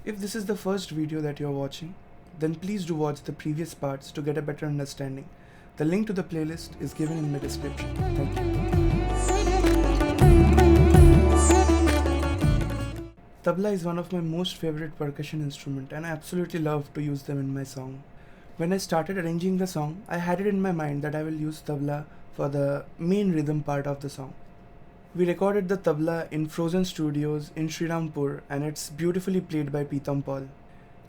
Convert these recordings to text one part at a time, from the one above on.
If this is the first video that you're watching, then please do watch the previous parts to get a better understanding. The link to the playlist is given in my description. Thank you. Tabla is one of my most favorite percussion instrument and I absolutely love to use them in my song. When I started arranging the song, I had it in my mind that I will use tabla for the main rhythm part of the song. We recorded the tabla in Frozen Studios in Srirampur and it's beautifully played by Pitam.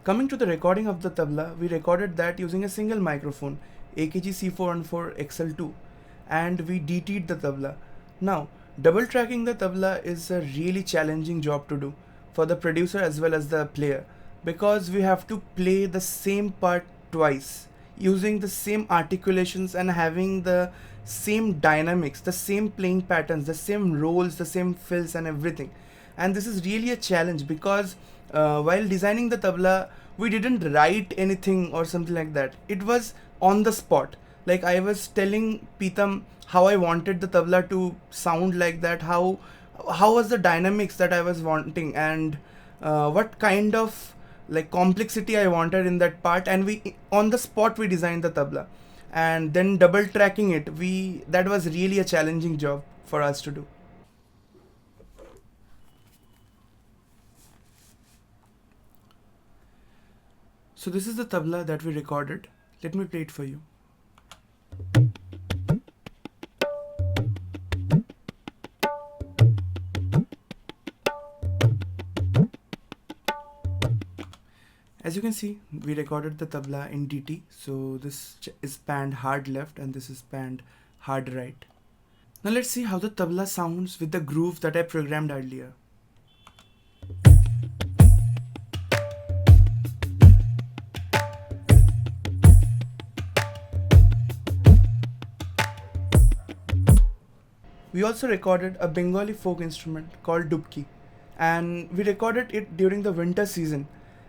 Coming to the recording of the tabla, we recorded that using a single microphone, AKG C414 XL2, and we DT'd the tabla. Now, double tracking the tabla is a really challenging job to do for the producer as well as the player because we have to play the same part twice using the same articulations and having the same dynamics, the same playing patterns, the same roles, the same fills and everything. And this is really a challenge because while designing the tabla, we didn't write anything or something like that. It was on the spot. Like I was telling Pitam how I wanted the tabla to sound like that, how was the dynamics that I was wanting, and what kind of like complexity I wanted in that part, and we on the spot we designed the tabla, and then double tracking it. That was really a challenging job for us to do. So this is the tabla that we recorded. Let me play it for you. As you can see, we recorded the tabla in DT, so this is panned hard left and this is panned hard right. Now let's see how the tabla sounds with the groove that I programmed earlier. We also recorded a Bengali folk instrument called Dubki, and we recorded it during the winter season.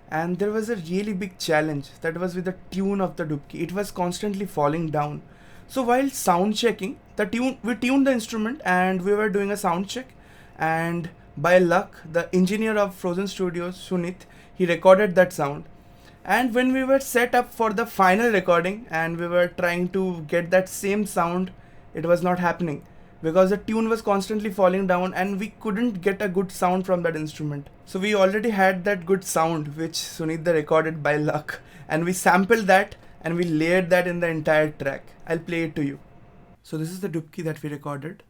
And there was a really big challenge that was with the tune of the Dubki. It was constantly falling down. So while sound checking, we tuned the instrument and we were doing a sound check. And by luck, the engineer of Frozen Studios, Sunit, he recorded that sound. And when we were set up for the final recording and we were trying to get that same sound, it was not happening because the tune was constantly falling down and we couldn't get a good sound from that instrument. So we already had that good sound which Sunitha recorded by luck, and we sampled that and we layered that in the entire track. I'll play it to you. So this is the Dubki that we recorded.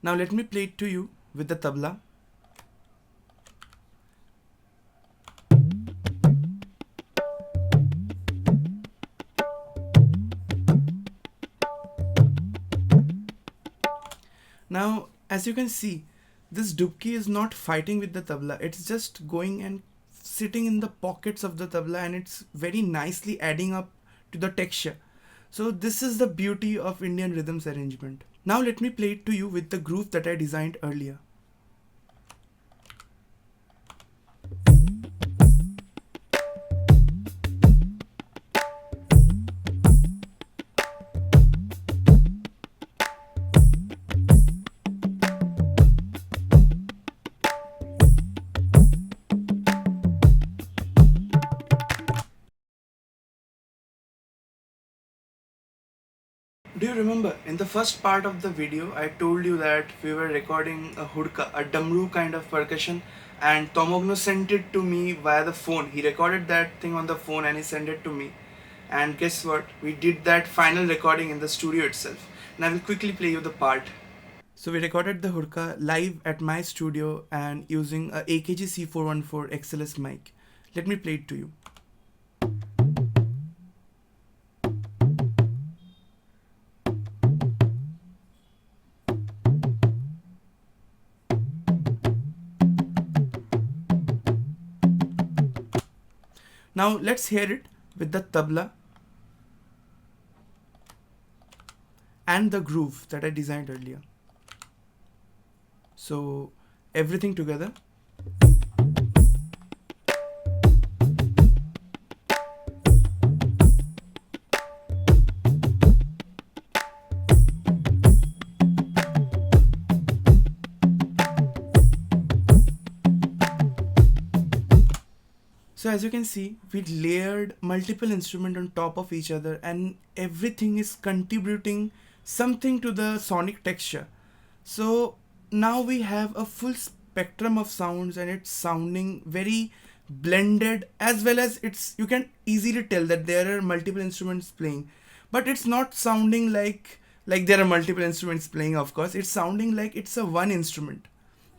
Now let me play it to you with the tabla. Now, as you can see, this Dubki is not fighting with the tabla. It's just going and sitting in the pockets of the tabla and it's very nicely adding up to the texture. So this is the beauty of Indian rhythms arrangement. Now let me play it to you with the groove that I designed earlier. Do you remember in the first part of the video I told you that we were recording a Hudka, a damru kind of percussion, and Tamaghna sent it to me via the phone. He recorded that thing on the phone and he sent it to me. And guess what? We did that final recording in the studio itself. And I will quickly play you the part. So we recorded the Hudka live at my studio and using a AKG C414 XLS mic. Let me play it to you. Now let's hear it with the tabla and the groove that I designed earlier. So everything together. as you can see, we layered multiple instruments on top of each other, and everything is contributing something to the sonic texture. So now we have a full spectrum of sounds, and it's sounding very blended, as well as you can easily tell that there are multiple instruments playing, but it's not sounding like there are multiple instruments playing. Of course, it's sounding like it's a one instrument.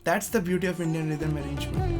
That's the beauty of Indian rhythm arrangement.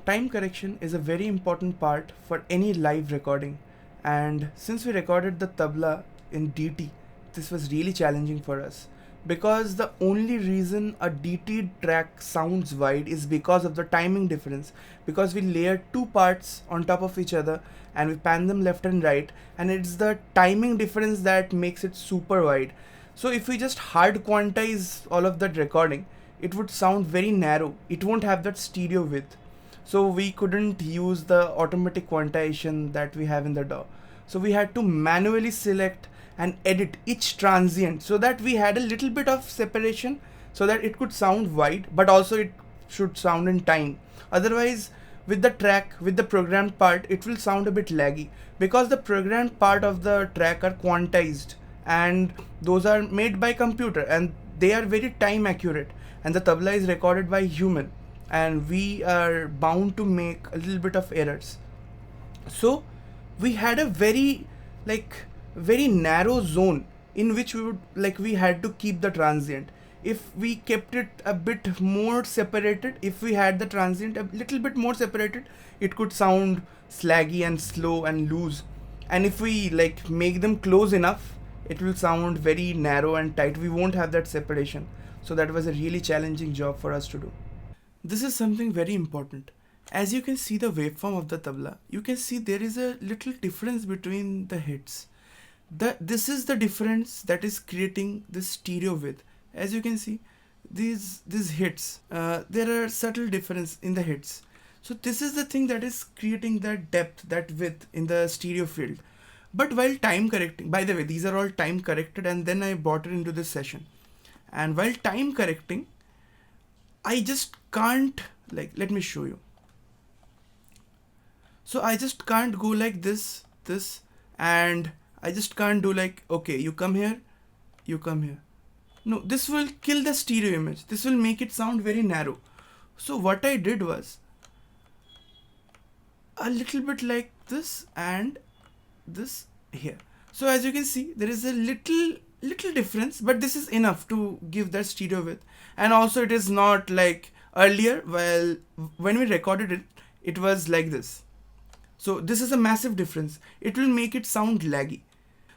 Time correction is a very important part for any live recording, and since we recorded the tabla in DT, this was really challenging for us, because the only reason a DT track sounds wide is because of the timing difference, because we layered two parts on top of each other and we pan them left and right, and it's the timing difference that makes it super wide. So if we just hard quantize all of that recording, it would sound very narrow. It won't have that stereo width. So we couldn't use the automatic quantization that we have in the DAW. So we had to manually select and edit each transient so that we had a little bit of separation, so that it could sound wide, but also it should sound in time. Otherwise, with the track, with the programmed part, it will sound a bit laggy, because the programmed part of the track are quantized, and those are made by computer, and they are very time accurate, and the tabla is recorded by human, and we are bound to make a little bit of errors. So we had a very narrow zone in which we had to keep the transient. If we kept it a bit more separated, if we had the transient a little bit more separated, it could sound slaggy and slow and loose. And if we make them close enough, it will sound very narrow and tight. We won't have that separation. So that was a really challenging job for us to do. This is something very important. As you can see the waveform of the tabla, you can see there is a little difference between the hits. This is the difference that is creating this stereo width. As you can see, these hits, there are subtle difference in the hits. So this is the thing that is creating that depth, that width in the stereo field. But while time correcting, by the way, these are all time corrected, and then I brought it into this session. And while time correcting, I just can't, let me show you. So I just can't go like this, and I just can't do okay, you come here, you come here. No, this will kill the stereo image. This will make it sound very narrow. So what I did was a little bit like this and this here. So as you can see, there is a little difference, but this is enough to give that stereo width. And also it is not like earlier, well, when we recorded it, it was like this. So this is a massive difference. It will make it sound laggy.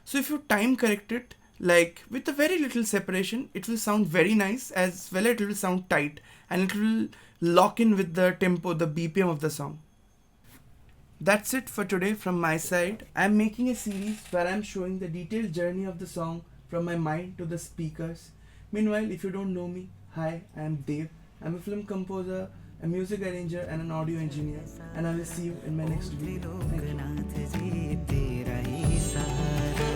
So if you time correct it, with a very little separation, it will sound very nice, as well as it will sound tight, and it will lock in with the tempo, the BPM of the song. That's it for today from my side. I'm making a series where I'm showing the detailed journey of the song from my mind to the speakers. Meanwhile, if you don't know me, hi, I'm Dev. I'm a film composer, a music arranger, and an audio engineer, and I will see you in my next video. Thank you.